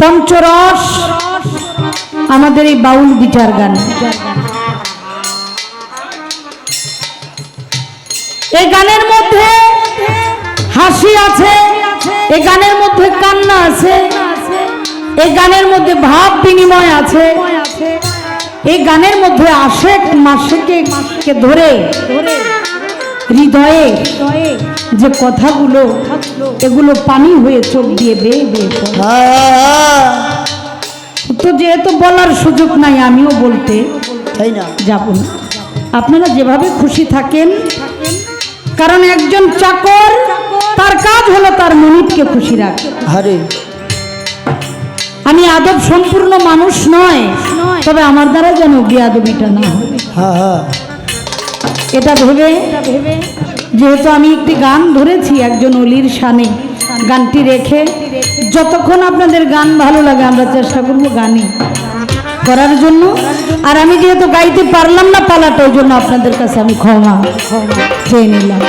পঞ্চরস আমাদের এই বাউল বিচার গান। এই গানের মধ্যে হাসি আছে, এই গানের মধ্যে কান্না আছে, এই গানের মধ্যে ভাব বিনিময় আছে, এই গানের মধ্যে আশেক মাসেকে ধরে হৃদয়ে যে কথাগুলো এগুলো পানি হয়ে চোখ দিয়ে বেয়ে বেয়ে তো যেহেতু বলার সুযোগ নাই আমিও বলতে যাব না। আপনারা যেভাবে খুশি থাকেন, কারণ একজন চাকর তার কাজ হলো তার মনিবকে খুশি রাখা। আমি আদব সম্পূর্ণ মানুষ নয়, তবে আমার দ্বারা যেন বেয়াদবিটা না হয় এটা ভেবে, যেহেতু আমি একটি গান ধরেছি একজন অলির শানে, গানটি রেখে যতক্ষণ আপনাদের গান ভালো লাগে আমরা চেষ্টা করব গানই করার জন্য। আর আমি যেহেতু গাইতে পারলাম না পালাটা, ওই জন্য আপনাদের কাছে আমি ক্ষমা চেয়ে নিলাম।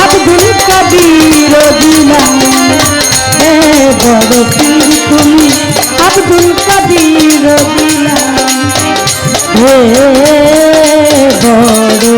আব্দুল কবির দিলাম বড় পীর তুমি, আব্দুল কবির দিলাম বড়